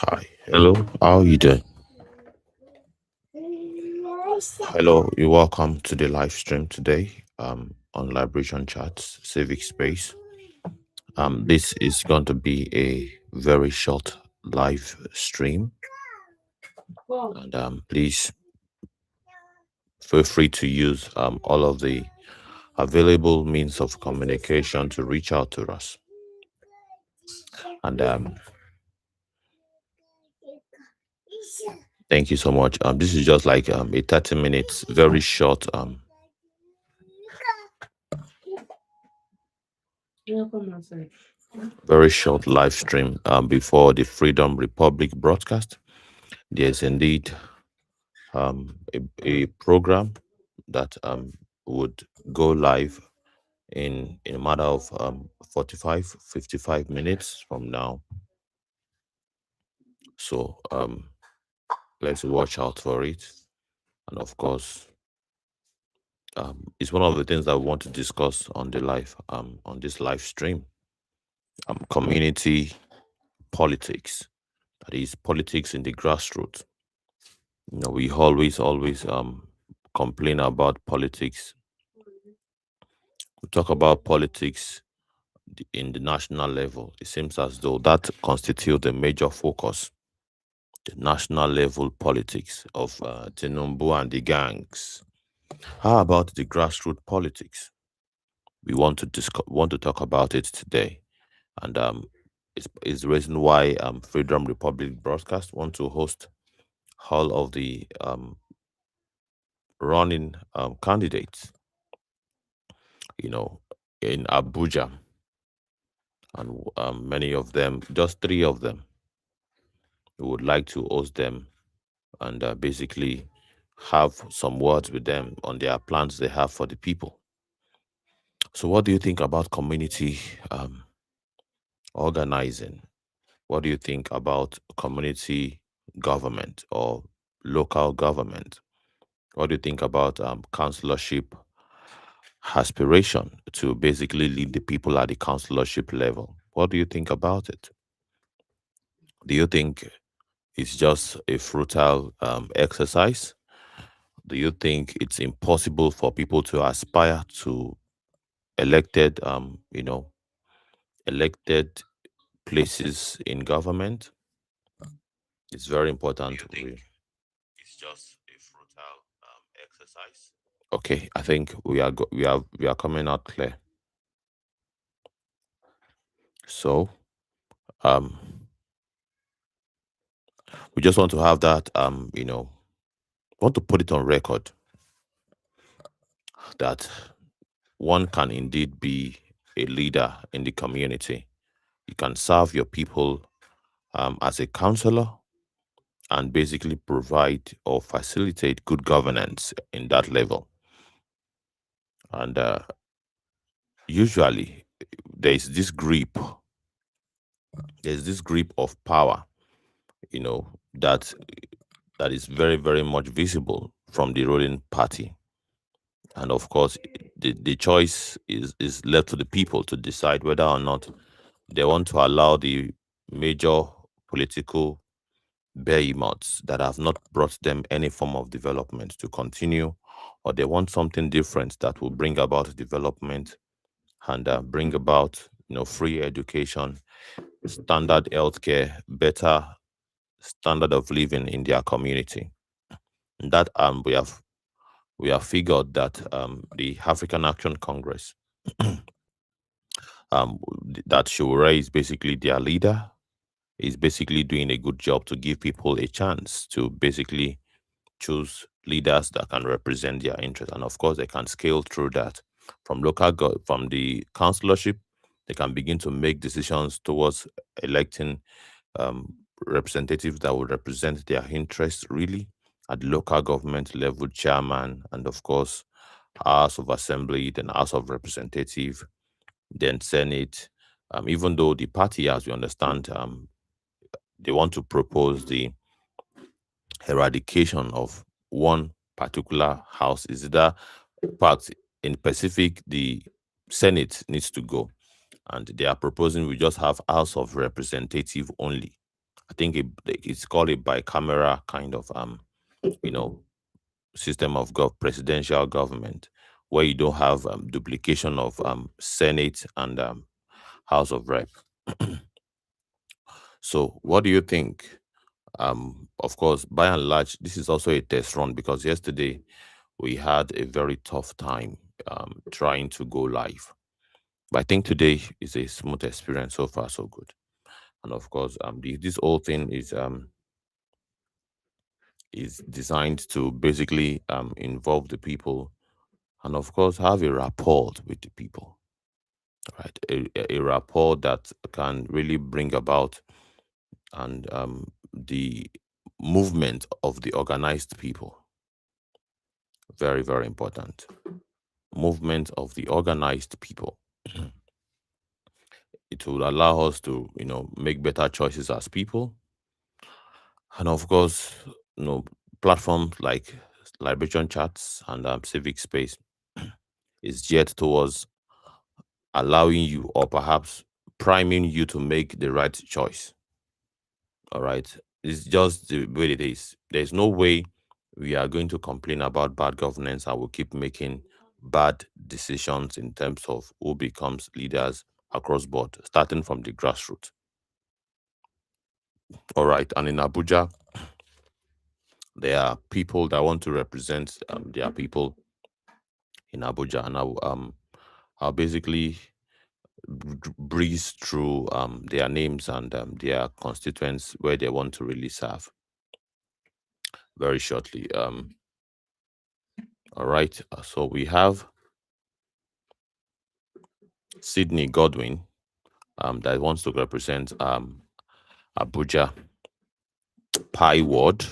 Hi, hello, how are you doing? Hello, you're welcome to the live stream today on Liberation Chats Civic Space. This is going to be a very short live stream, and please feel free to use all of the available means of communication to reach out to us. And thank you so much. This is just like a 30 minutes, very short very short live stream before the Freedom Republic broadcast. There's indeed a program that would go live in a matter of 45, 55 minutes from now. So let's watch out for it. And of course, it's one of the things that we want to discuss on the live on this live stream. Community politics, that is politics in the grassroots. We always complain about politics. We talk about politics in the national level. It seems as though that constitutes a major focus. The national level politics of Tinubu and the gangs. How about the grassroots politics? We want to talk about it today, and it's the reason why Freedom Republic Broadcast want to host all of the running candidates, you know, in Abuja, and many of them, just three of them, we would like to host them and basically have some words with them on their plans they have for the people. So, what do you think about community organizing? What do you think about community government or local government? What do you think about councillorship aspiration to basically lead the people at the councillorship level? What do you think about it? Do you think it's just a futile exercise? Do you think it's impossible for people to aspire to elected, elected places in government? It's very important. It's just a futile exercise. Okay, I think we are coming out clear. So, um, we just want to have that, want to put it on record that one can indeed be a leader in the community. You can serve your people as a counselor and basically provide or facilitate good governance in that level. And usually, there's this grip, there's this grip of power, you know, that that is very, very much visible from the ruling party. And of course, the choice is left to the people to decide whether or not they want to allow the major political behemoths that have not brought them any form of development to continue, or they want something different that will bring about development and bring about free education, standard healthcare, better standard of living in their community. And that we have figured that the African Action Congress that Shure is basically their leader is basically doing a good job to give people a chance to basically choose leaders that can represent their interests, and of course they can scale through that from from the councillorship. They can begin to make decisions towards electing um, representatives that will represent their interests really at the local government level, chairman, and of course House of Assembly, then House of Representative, then Senate. Even though the party, as we understand, they want to propose the eradication of one particular house. Is that part in Pacific? The Senate needs to go, and they are proposing we just have House of Representative only. I think it's called a bicameral kind of you know system of presidential government, where you don't have duplication of Senate and House of Rep. So, what do you think? Of course, by and large, this is also a test run because yesterday we had a very tough time trying to go live. But I think today is a smooth experience so far, so good. And of course, this whole thing is designed to basically involve the people and of course have a rapport with the people, right? A rapport that can really bring about and the movement of the organized people. Very, very important. Movement of the organized people. It will allow us to, make better choices as people. And of course, platforms like Liberation Chats and Civic Space is geared towards allowing you or perhaps priming you to make the right choice. All right. It's just the way it is. There's no way we are going to complain about bad governance and we'll keep making bad decisions in terms of who becomes leaders across board, starting from the grassroots. All right. And in Abuja, there are people that want to represent their people in Abuja. And I'll basically breeze through their names and their constituents where they want to really serve very shortly. All right. So we have Sydney Godwin that wants to represent Abuja Pi Ward,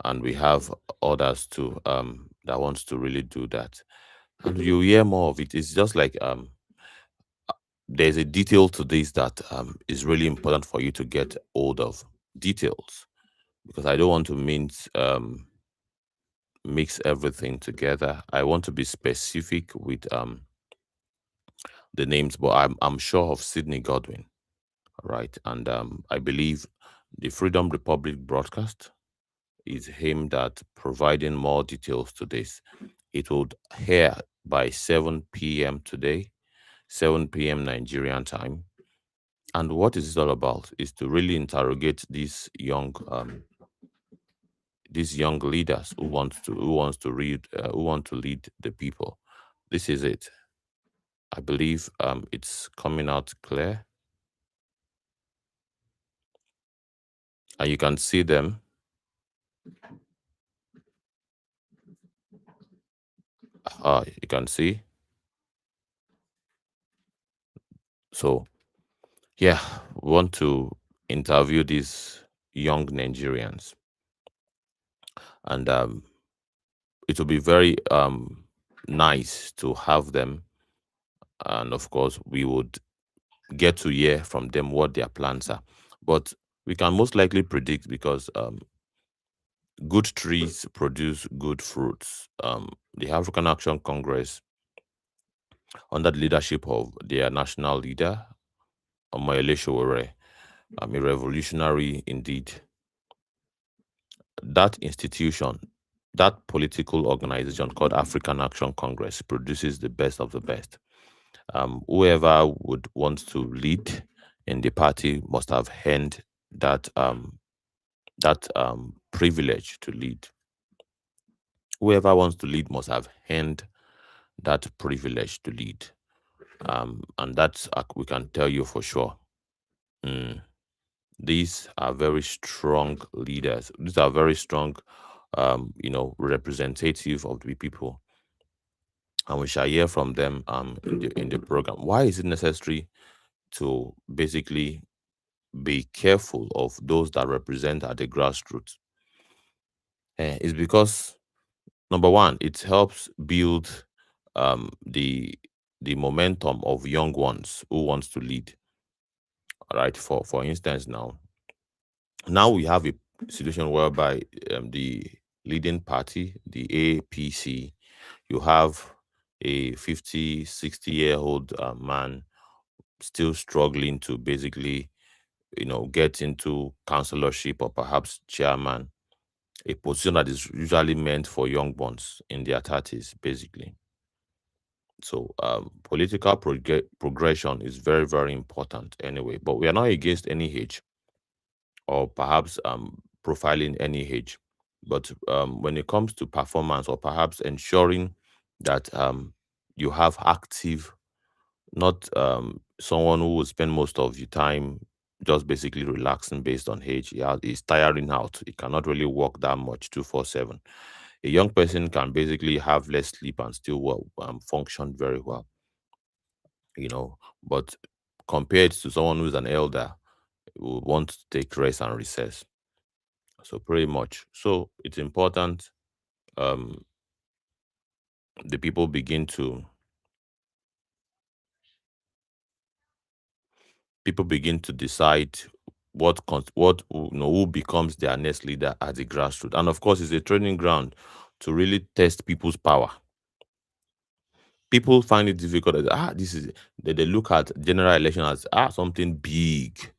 and we have others too that wants to really do that. And you hear more of it. It's just like there's a detail to this that is really important for you to get hold of details because I don't want to mix everything together. I want to be specific with the names, but I'm sure of Sydney Godwin, right? And I believe the Freedom Republic broadcast is aimed at providing more details to this. It would air by 7 p.m. today, 7 p.m. Nigerian time. And what is it all about? Is to really interrogate these young leaders who want to lead the people. This is it. I believe it's coming out clear, and you can see them. You can see. So yeah, we want to interview these young Nigerians, and it will be very nice to have them. And of course, we would get to hear from them what their plans are. But we can most likely predict because good trees produce good fruits. The African Action Congress, under the leadership of their national leader, Omoyele Sowore, a revolutionary indeed, that institution, that political organization called African Action Congress produces the best of the best. Whoever would want to lead in the party must have earned that privilege to lead. Whoever wants to lead must have earned that privilege to lead, and that's we can tell you for sure. Mm. These are very strong leaders. These are very strong, representative of the people, and we shall hear from them in the program. Why is it necessary to basically be careful of those that represent at the grassroots? It's because number one, it helps build the momentum of young ones who wants to lead. All right, for instance, now we have a situation whereby the leading party, the APC, you have a 50, 60-year-old man still struggling to basically get into councillorship or perhaps chairman, a position that is usually meant for young ones in their 30s, basically. So political progression is very, very important anyway. But we are not against any age or perhaps profiling any age. But when it comes to performance or perhaps ensuring that you have active, not someone who will spend most of your time just basically relaxing based on age. Yeah, is tiring out. He cannot really work that much 247. A young person can basically have less sleep and still function very well, but compared to someone who's an elder, who want to take rest and recess. So pretty much. So it's important um the people begin to decide who becomes their next leader at the grassroots. And of course, it's a training ground to really test people's power. People find it difficult that this is they look at general election as something big,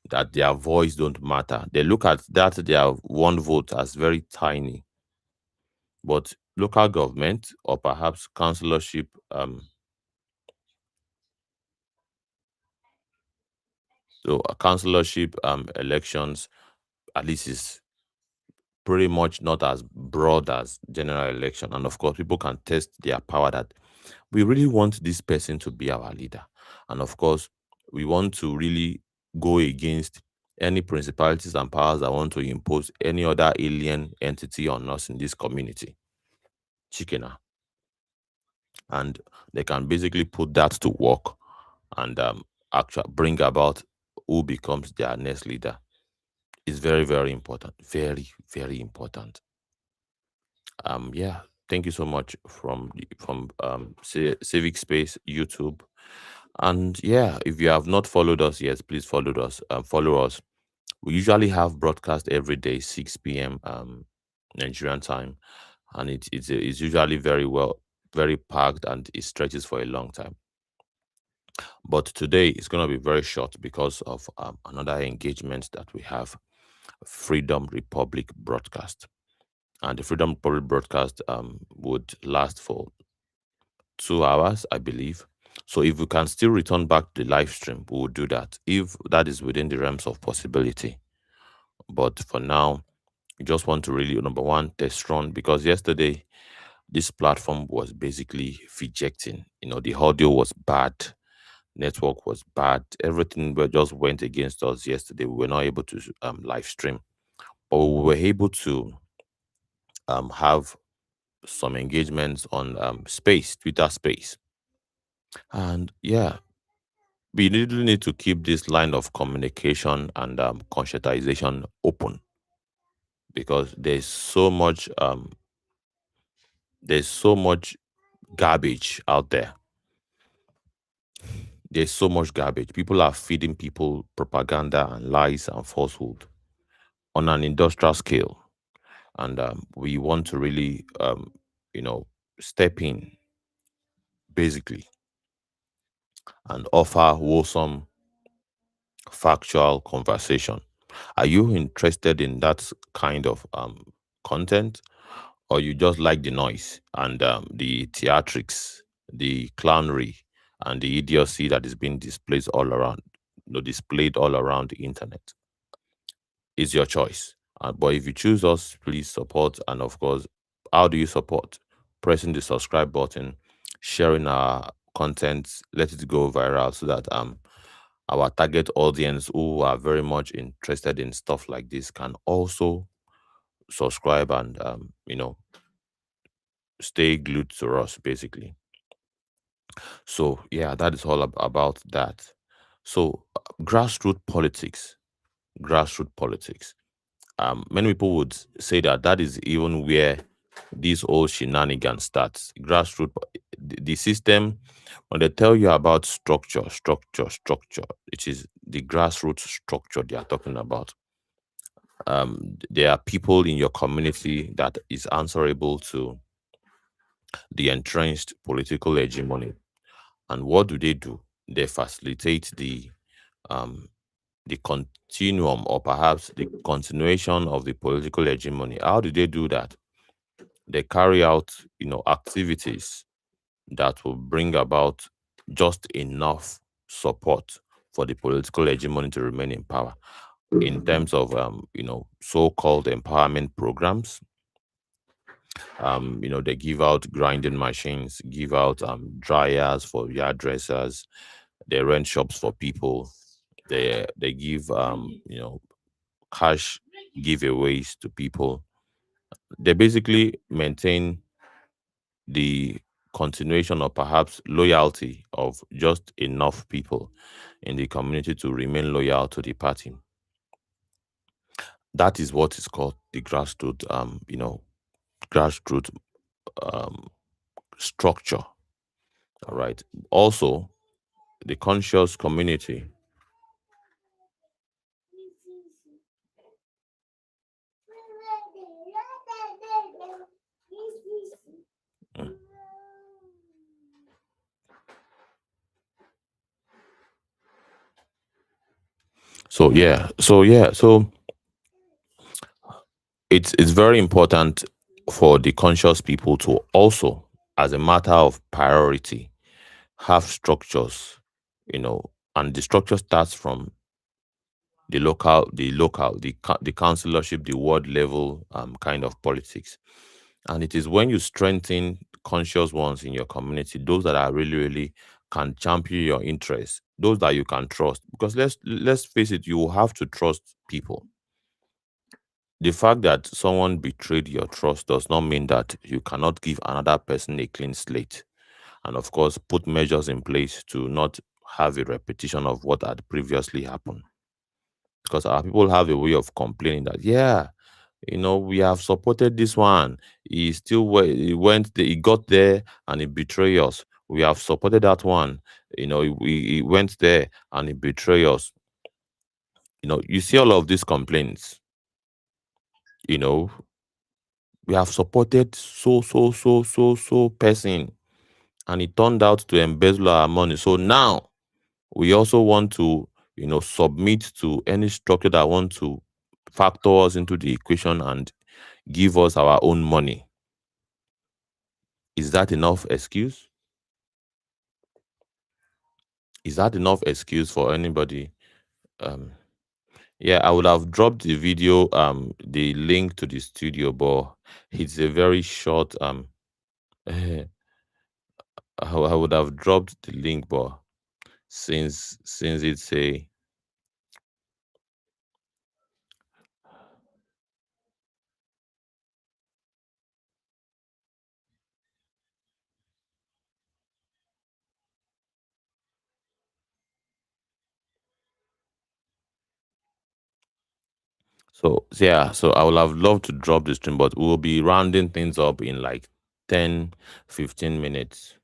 that their voice don't matter. They look at that their one vote as very tiny. But local government or perhaps councillorship, councillorship elections, at least is pretty much not as broad as general election. And of course, people can test their power that we really want this person to be our leader. And of course, we want to really go against any principalities and powers that want to impose any other alien entity on us in this community. Chikena. And they can basically put that to work and actually bring about who becomes their next leader. Is very, very important. Very, very important. Yeah, thank you so much from Civic Space YouTube. And yeah, if you have not followed us yet, please follow us. Follow us. We usually have broadcast every day, 6 p.m. Nigerian time, and it's usually very packed, and it stretches for a long time. But today it's going to be very short because of another engagement that we have, Freedom Republic broadcast. And the Freedom Republic broadcast would last for 2 hours, I believe. So if we can still return back to the live stream, we will do that if that is within the realms of possibility. But for now, we just want to really, number one, test run, because yesterday this platform was basically rejecting. The audio was bad, network was bad, everything just went against us yesterday. We were not able to live stream, but we were able to have some engagements on Twitter Space. And yeah, we really need to keep this line of communication and conscientization open, because there's so much garbage out there. There's so much garbage. People are feeding people propaganda and lies and falsehood on an industrial scale. And we want to really, step in basically and offer wholesome, factual conversation. Are you interested in that kind of content, or you just like the noise and the theatrics, the clownery, and the idiocy that is being displayed all around the internet? It's your choice. But if you choose us, please support. And of course, how do you support? Pressing the subscribe button, sharing our content, let it go viral so that our target audience who are very much interested in stuff like this can also subscribe and stay glued to us basically. So yeah, that is all about that. So grassroots politics. Many people would say that that is even where this whole shenanigan starts. The system, when they tell you about structure, it is the grassroots structure they are talking about. There are people in your community that is answerable to the entrenched political hegemony. And what do? They facilitate the the continuum or perhaps the continuation of the political hegemony. How do they do that? They carry out, activities that will bring about just enough support for the political hegemony to remain in power in terms of so-called empowerment programs. They give out grinding machines, give out dryers for yard dressers, they rent shops for people, they give cash giveaways to people. They basically maintain the continuation or perhaps loyalty of just enough people in the community to remain loyal to the party. That is what is called the grassroots um, structure. All right. Also, the conscious community. Mm. So it's very important for the conscious people to also, as a matter of priority, have structures, and the structure starts from the councillorship, the ward level kind of politics. And it is when you strengthen conscious ones in your community, those that are really, really can champion your interests, those that you can trust. Because let's face it, you will have to trust people. The fact that someone betrayed your trust does not mean that you cannot give another person a clean slate. And of course, put measures in place to not have a repetition of what had previously happened. Because our people have a way of complaining that, yeah, we have supported this one. He went, he got there and he betrayed us. We have supported that one. He went there and he betrayed us. You see all of these complaints. You know, we have supported so person, and it turned out to embezzle our money. So now we also want to, submit to any structure that want to factor us into the equation and give us our own money. Is that enough excuse? Is that enough excuse for anybody? Um, yeah, I would have dropped the video, the link to the studio, but it's a very short. I would have dropped the link, but since it's a so I would have loved to drop the stream, but we'll be rounding things up in like 10, 15 minutes.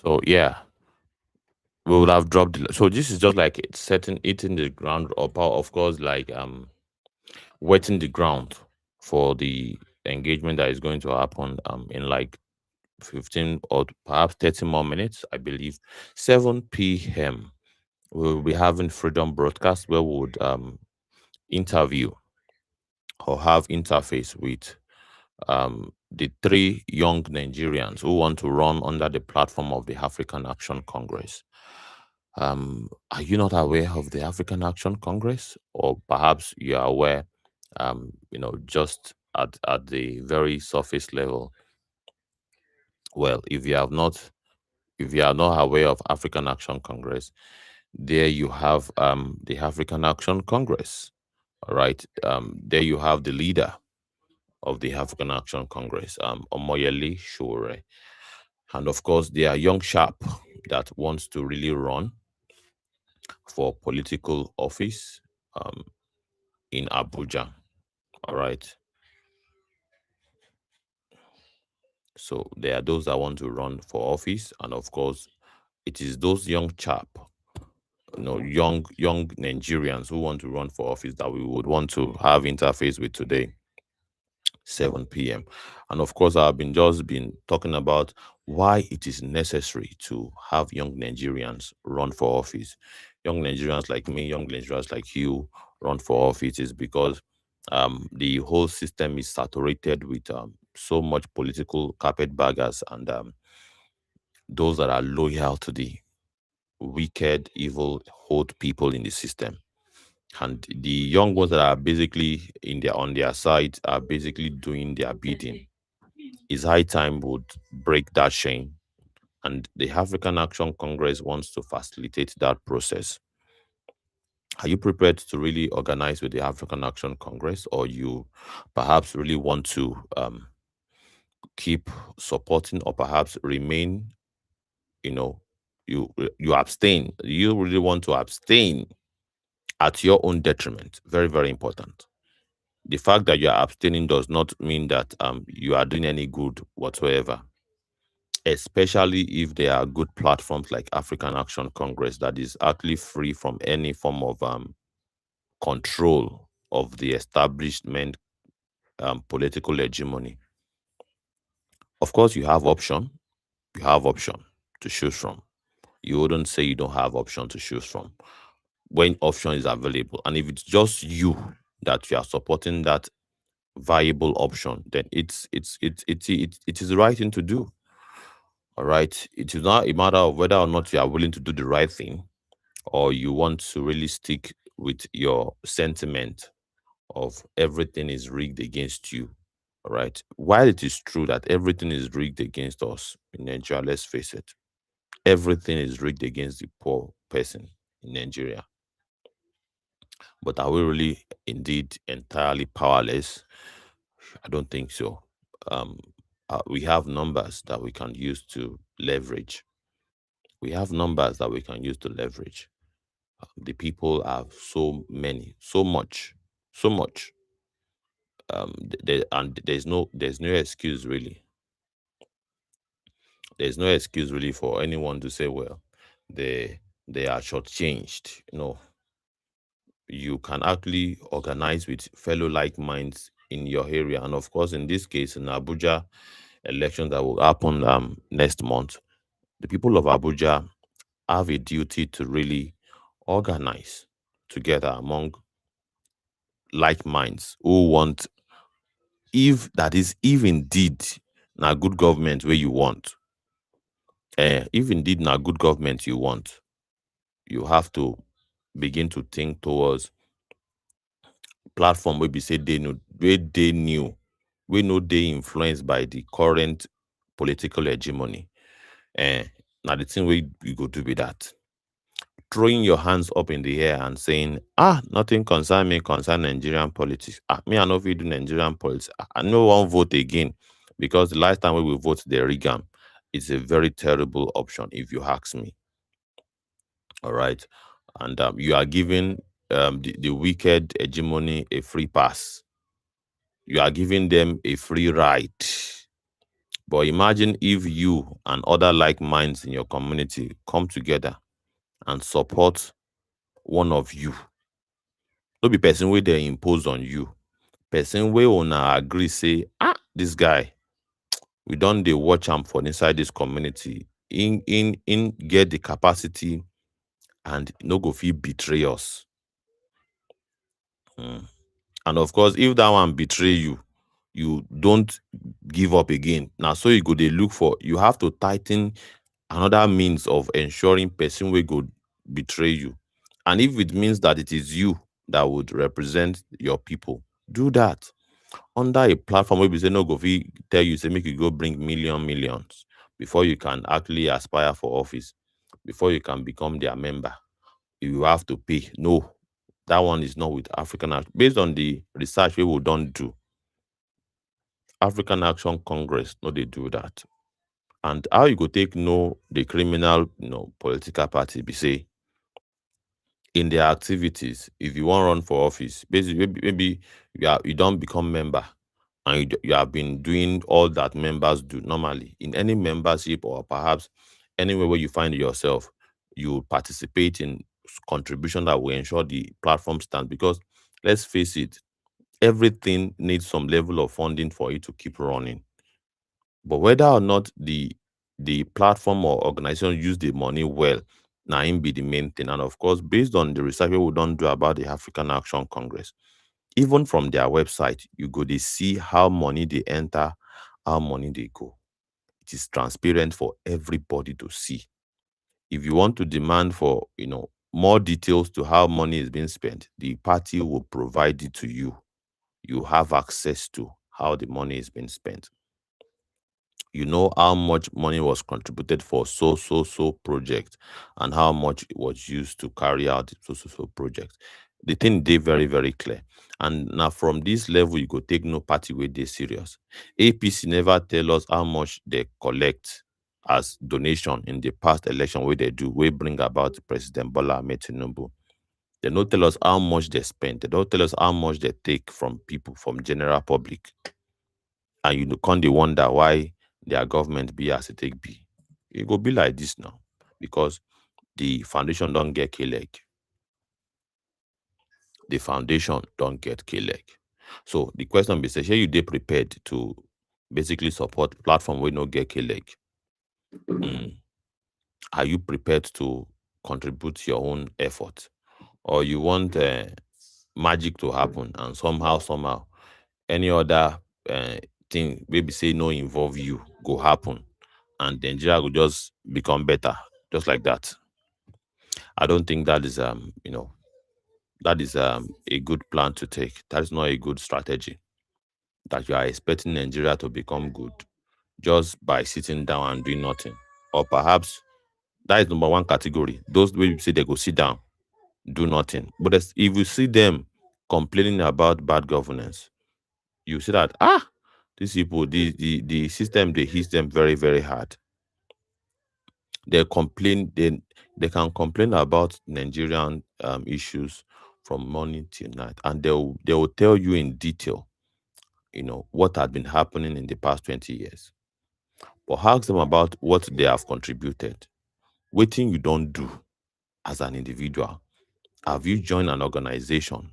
So yeah, we would have dropped. So this is just like it's setting hitting the ground up. Of course, like wetting the ground for the engagement that is going to happen in like 15 or perhaps 30 more minutes, I believe. 7 p.m. We'll be having Freedom Broadcast where we would interview or have interface with the three young Nigerians who want to run under the platform of the African Action Congress. Are you not aware of the African Action Congress? Or perhaps you are aware, just at the very surface level. Well, if you are not aware of African Action Congress, there you have the African Action Congress. All right. There you have the leader of the African Action Congress, Omoyele Shure. And of course, they are young sharp that wants to really run. for political office um, in Abuja. All right. So there are those that want to run for office, and of course, it is those young chap, young Nigerians who want to run for office that we would want to have interface with today, 7 p.m. And of course, I've been talking about why it is necessary to have young Nigerians run for office. Young Nigerians like me, young Nigerians like you run for office is because the whole system is saturated with so much political carpetbaggers and those that are loyal to the wicked, evil, old people in the system. And the young ones that are basically on their side are basically doing their bidding. It's high time would break that chain. And the African Action Congress wants to facilitate that process. Are you prepared to really organize with the African Action Congress, or you perhaps really want to keep supporting, or perhaps remain, you know, you abstain? You really want to abstain at your own detriment. Very, very important. The fact that you are abstaining does not mean that you are doing any good whatsoever, especially if there are good platforms like African Action Congress that is actually free from any form of control of the establishment political hegemony. Of course, you have option to choose from. You wouldn't say you don't have option to choose from when option is available. And if it's just you that you are supporting that viable option, then it is the right thing to do. All right. It is not a matter of whether or not you are willing to do the right thing, or you want to really stick with your sentiment of everything is rigged against you. All right. While it is true that everything is rigged against us in Nigeria, let's face it, everything is rigged against the poor person in Nigeria. But are we really indeed entirely powerless? I don't think so. Um, we have numbers that we can use to leverage. We have numbers that we can use to leverage. The people have so many, so much. And there's no excuse really. There's no excuse really for anyone to say, well, they are shortchanged. You can actually organize with fellow like minds in your area. And of course, in this case, in Abuja election that will happen next month, the people of Abuja have a duty to really organize together among like minds who want, if that is, if indeed na good government where you want, if indeed na good government you want, you have to begin to think towards platform where be say they new, we know they influenced by the current political hegemony. Eh, now the thing we go do with that. Throwing your hands up in the air and saying, nothing concern me, concern Nigerian politics. Me, I know if you do Nigerian politics, I no one vote again because the last time we will vote the Reagan, it's a very terrible option if you ask me. All right. And you are giving the wicked hegemony a free pass. You are giving them a free ride. But imagine if you and other like minds in your community come together and support one of you. No be person wey dey impose on you. Person wey una agree say, this guy, we don dey watch am for inside this community. In get the capacity and no go fit betray us. Mm. And of course, if that one betray you, you don't give up again. Now, so you go dey look for, you have to tighten another means of ensuring person wey go betray you. And if it means that it is you that would represent your people, do that under a platform where we say no go fit tell you say make you go bring millions before you can actually aspire for office, before you can become their member. You have to pay. No, that one is not with African Action. Based on the research we don't do, African Action Congress, no, they do that. And how you go take know the criminal, political party be say in their activities. If you want run for office, basically maybe you don't become member, and you have been doing all that members do normally in any membership, or perhaps anywhere where you find yourself, you participate in contribution that will ensure the platform stands. Because let's face it, everything needs some level of funding for it to keep running. But whether or not the platform or organization use the money well, now im be the main thing. And of course, based on the research wey we don do about the African Action Congress, even from their website, you go dey see how money dey enter, how money dey go. It is transparent for everybody to see. If you want to demand for, more details to how money is being spent, the party will provide it to you. You have access to how the money is being spent. You know how much money was contributed for so project, and how much it was used to carry out the so project. The thing dey very very clear. And now from this level, you go take no party wey dey serious. APC never tell us how much they collect as donation in the past election wey they do, wey bring about President Bola Ahmed Tinubu. They no tell us how much they spend. They don't tell us how much they take from people, from general public. And you come dey wonder why their government be as it take be. E go be like this now, because the foundation don't get k-leg. The foundation don't get k-leg. So the question be say, shey you dey prepared to basically support platform wey no get k-leg? Are you prepared to contribute your own effort, or you want magic to happen, and somehow any other uh, thing maybe say no involve you go happen, and Nigeria will just become better just like that? I don't think that is a good plan to take. That is not a good strategy. That you are expecting Nigeria to become good just by sitting down and doing nothing. Or perhaps that is number one category. Those wey say they go sit down, do nothing. But if you see them complaining about bad governance, you see that these people, the system, they hit them very, very hard. They complain, they can complain about Nigerian issues from morning till night, and they will tell you in detail, what had been happening in the past 20 years. But ask them about what they have contributed. Wetin you don't do as an individual. Have you joined an organization?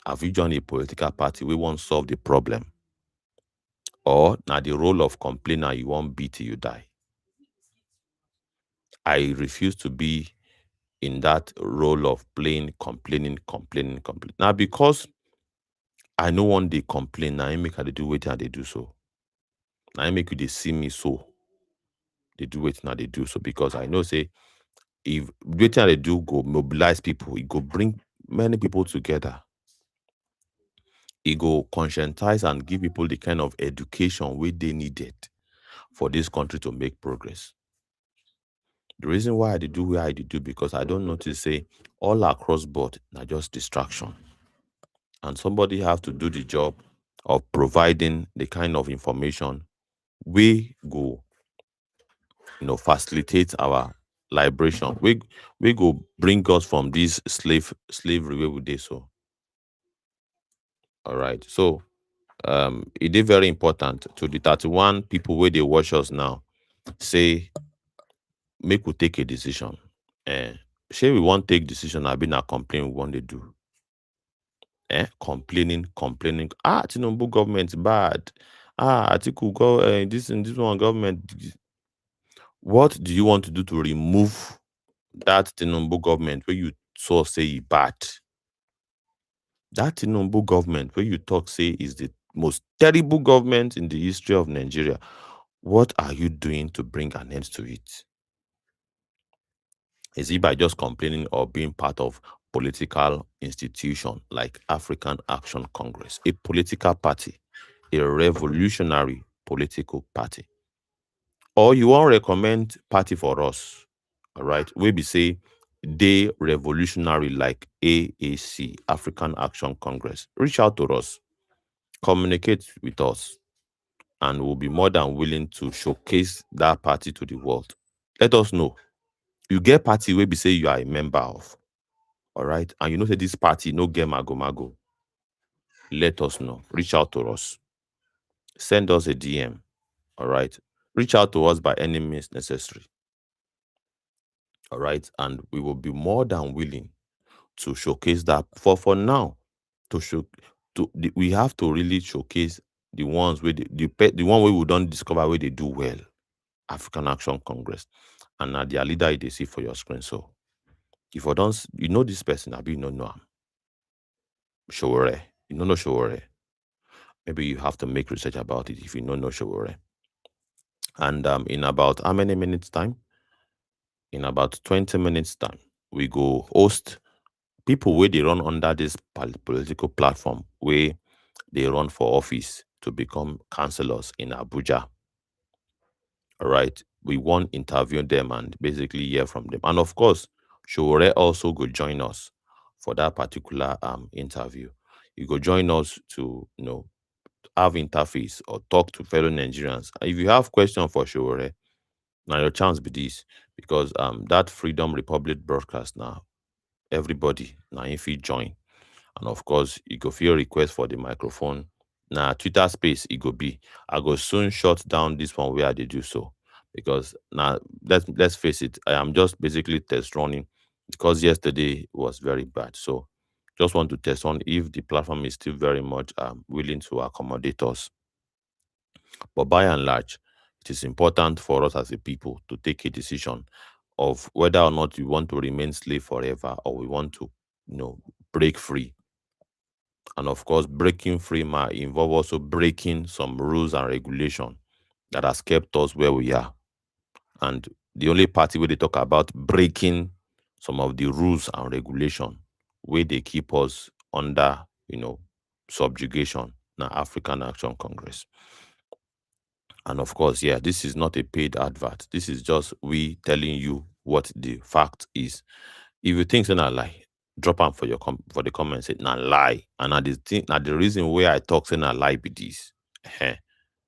Have you joined a political party we won't solve the problem? Or now the role of complainer you won't be till you die? I refuse to be in that role of playing, complaining. Now, because I no one dey complain, now I make her dey do wetin I dey do so. Now I make you dey see me so. They do wetin I dey do so, because I know say if wetin I dey do go mobilize people, it go bring many people together. It go conscientize and give people the kind of education wey they needed for this country to make progress. The reason why I dey do where I dey do, because I don't notice say all across board na just distraction. And somebody have to do the job of providing the kind of information we go, facilitate our liberation. We go bring us from this slavery where we dey so. All right. So it is very important to the 31 people where they watch us now. Say, make we take a decision. Say we want take decision, I been a complain we want to do. Complaining. Tinubu government bad. Atiku go this one government. What do you want to do to remove that Tinubu government where you saw say e bad? That Tinubu government where you talk say is the most terrible government in the history of Nigeria. What are you doing to bring an end to it? Is it by just complaining, or being part of political institution like African Action Congress, a political party, a revolutionary political party? Or you want recommend party for us, all right? We be say they revolutionary like AAC, African Action Congress. Reach out to us, communicate with us, and we'll be more than willing to showcase that party to the world. Let us know. You get party where be say you are a member of. All right. And you know, say this party, no get mago mago. Let us know. Reach out to us. Send us a DM. All right. Reach out to us by any means necessary. All right. And we will be more than willing to showcase that. For now, to show we have to really showcase the ones where the one where we don't discover where they do well. African Action Congress. And now their leader they see for your screen. So if you don't you know this person, I be no know him. Showore. You don't know Showore. Maybe you have to make research about it if you don't know Showore. And in about how many minutes time? In about 20 minutes time, we go host people where they run under this political platform where they run for office to become councillors in Abuja. All right. We want interview them and basically hear from them. And of course, Showore also go join us for that particular interview. You go join us to have interface or talk to fellow Nigerians. If you have question for Showore, now your chance be this because that Freedom Republic broadcast now everybody now if you join. And of course, you go feel request for the microphone. Now Twitter space it go be. I go soon shut down this one where they do so. Because now let's face it, I am just basically test running because yesterday was very bad. So just want to test on if the platform is still very much willing to accommodate us. But by and large, it is important for us as a people to take a decision of whether or not we want to remain slave forever or we want to, break free. And of course, breaking free might involve also breaking some rules and regulation that has kept us where we are. And the only party where they talk about breaking some of the rules and regulation where they keep us under, subjugation, now African Action Congress. And of course, yeah, this is not a paid advert. This is just we telling you what the fact is. If you think it's not lie, drop them for for the comments. Say not lie, and now the reason why I talk say not lie be this.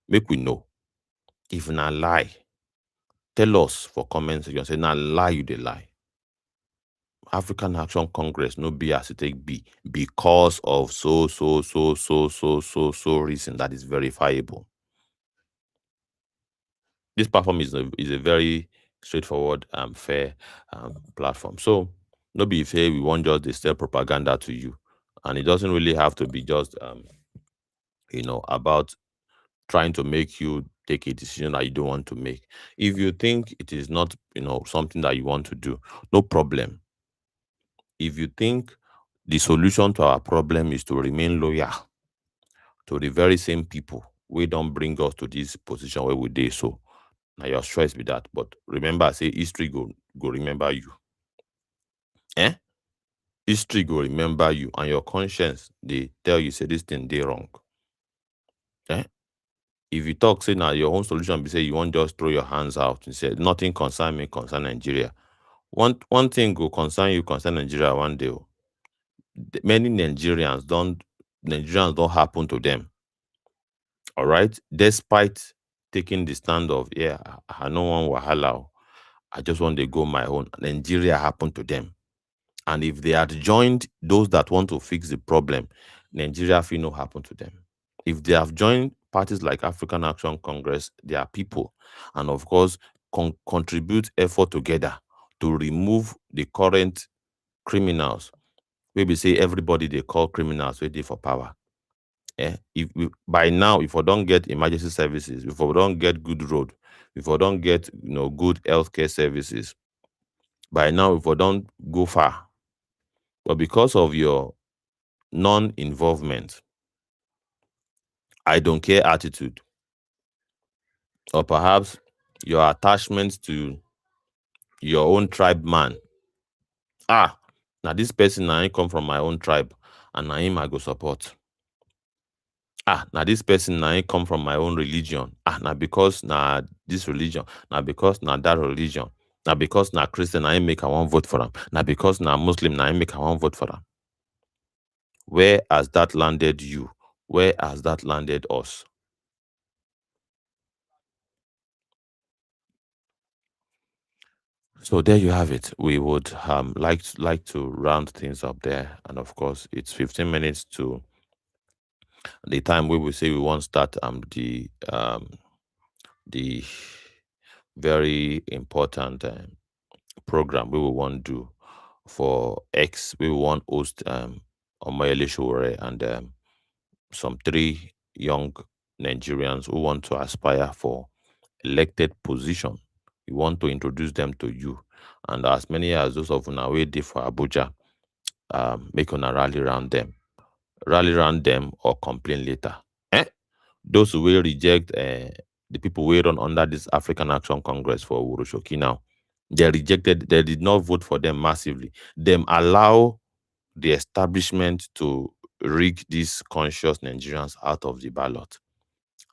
Make we know if not lie. Tell us for comments. You can say not lie, you the lie. African Action Congress no be as it take be because of so reason that is verifiable. This platform is a very straightforward, fair platform. So no be fair. We want just the sell propaganda to you, and it doesn't really have to be just about trying to make you take a decision that you don't want to make. If you think it is not something that you want to do, no problem. If you think the solution to our problem is to remain loyal to the very same people we don't bring us to this position where we did so. Now your choice be that. But remember, say history go remember you. Eh? History go remember you and your conscience they tell you say this thing they wrong. Eh? If you talk, say now your own solution be say you won't just throw your hands out and say nothing concern me, concern Nigeria. One thing go concern you, concern Nigeria one day. Oh. Many Nigerians don't happen to them. All right. Despite taking the stand of I no want wahala. Oh. I just want to go my own. Nigeria happened to them. And if they had joined those that want to fix the problem, Nigeria feel no happen to them. If they have joined parties like African Action Congress, they are people, and of course, contribute effort together to remove the current criminals. Maybe say everybody they call criminals waiting for power. If by now, if we don't get emergency services, if we don't get good road, if we don't get good healthcare services, by now if we don't go far, but because of your non-involvement, I don't care attitude, or perhaps your attachment to your own tribe man. Now this person I come from my own tribe, and na him I go support. Now this person I come from my own religion. Now because na this religion, now because na that religion, now because na Christian I make I won't vote for them. Now because na Muslim I make I won't vote for them. Where has that landed you? Where has that landed us? So there you have it. We would like to round things up there, and of course, it's 15 minutes to the time we will say we want to start the very important program we will want to do for X. We will want host Omoyele Sowore and some three young Nigerians who want to aspire for elected position. We want to introduce them to you. And as many as those of una wey dey for Abuja, make una rally around them. Rally around them or complain later. Eh? Those who will reject the people wey run under this African Action Congress for Urushoki now, they rejected, they did not vote for them massively. Them allow the establishment to rig these conscious Nigerians out of the ballot.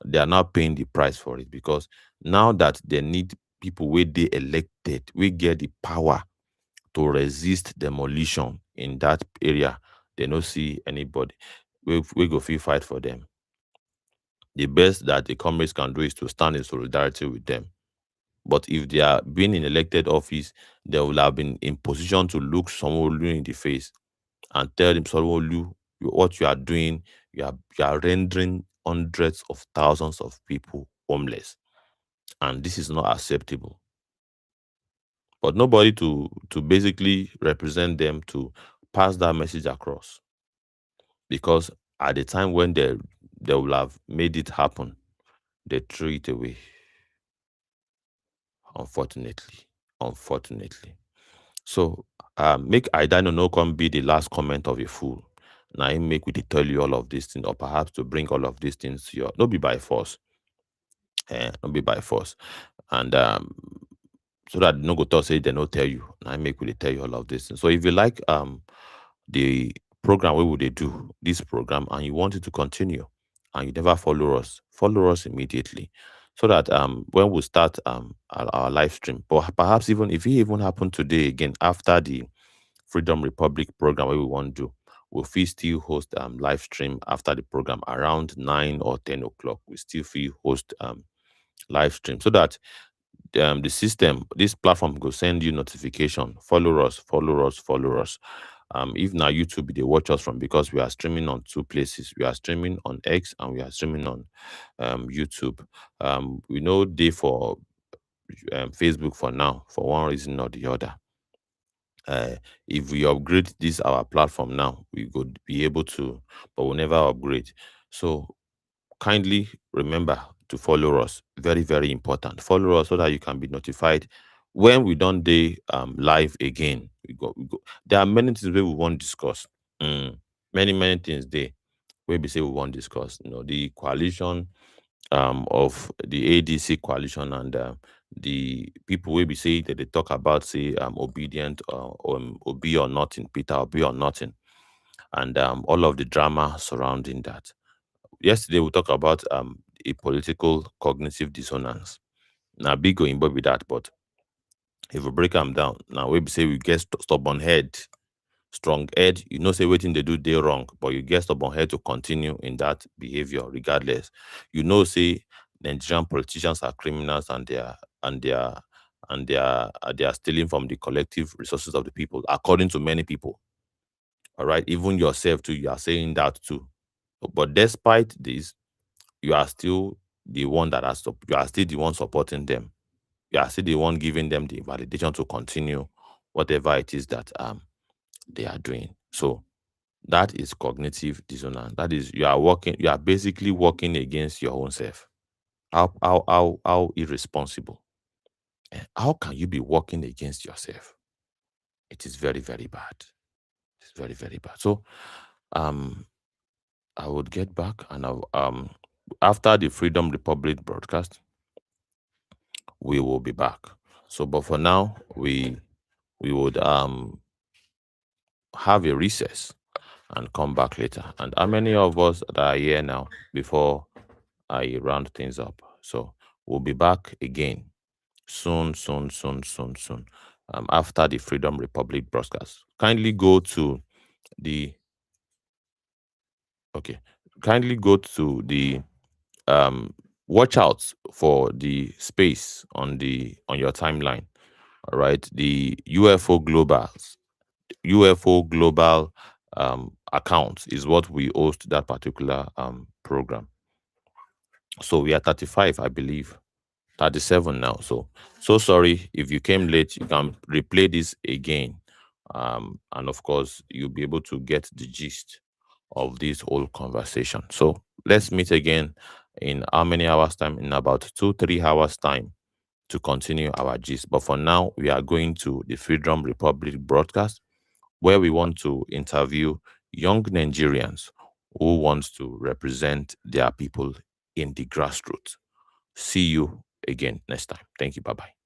They are now paying the price for it because now that they need people where they elected, we get the power to resist demolition in that area. They don't see anybody. We go free fight for them. The best that the comrades can do is to stand in solidarity with them. But if they are being in elected office, they will have been in position to look someone in the face and tell him, Solomon, what you are doing, you are rendering hundreds of thousands of people homeless. And this is not acceptable. But nobody to basically represent them to pass that message across. Because at the time when they will have made it happen, they threw it away. Unfortunately. Unfortunately. So make Aidano no come be the last comment of a fool. Now him make we dey tell you all of these things, or perhaps to bring all of these things to your not be by force. Not be by force. And so that no go talk say they no tell you. Now make we dey tell you all of this things. So if you like the program we would they do this program and you want it to continue and you never follow us immediately. So that when we start our live stream, but perhaps even if it even happen today again after the Freedom Republic program where we want to do, we'll feel still host live stream after the program around 9 or 10 o'clock. We still feel host live stream so that the system, this platform will send you notification. Follow us, follow us, follow us. If now YouTube they watch us from because we are streaming on two places. We are streaming on X and we are streaming on YouTube. We know they for Facebook for now for one reason or the other. If we upgrade this our platform now, we could be able to, but we'll never upgrade. So kindly remember to follow us. Very, very important. Follow us so that you can be notified when we don't day live again. We go. There are many things where we want to discuss. Mm, many things there where we say we want to discuss. You know, the coalition of the ADC coalition and the people will be say that they talk about say obedient obe or nothing, Peter obe or nothing, and all of the drama surrounding that. Yesterday we talked about a political cognitive dissonance. Now big going with that, but if we break them down, now we be say we get stubborn head, strong head. You know, say waiting they do they wrong, but you get stubborn head to continue in that behavior regardless. You know, say Nigerian politicians are criminals and and they are they are stealing from the collective resources of the people, according to many people. All right, even yourself too, you are saying that too. But despite this, you are still the one that has you are still the one supporting them. You are still the one giving them the validation to continue whatever it is that they are doing. So that is cognitive dissonance. That is you are basically working against your own self. How irresponsible. How can you be working against yourself? It is very, very bad. It's very, very bad. So um I would get back and after the Freedom Republic broadcast, we will be back. So but for now, we would have a recess and come back later. And how many of us that are here now before I round things up? So we'll be back again soon, soon, soon, soon, soon. After the Freedom Republic broadcast. Kindly go to the okay. Kindly go to the watch out for the space on the on your timeline. All right, the UFO Global account is what we host that particular program. So we are 35, I believe, 37 now. So sorry if you came late. You can replay this again, and of course you'll be able to get the gist of this whole conversation. So let's meet again in how many hours time? In about 2 3 hours time to continue our gist. But for now, we are going to the Freedom Republic broadcast, where we want to interview young Nigerians who want to represent their people in the grassroots. See you again next time. Thank you. Bye bye.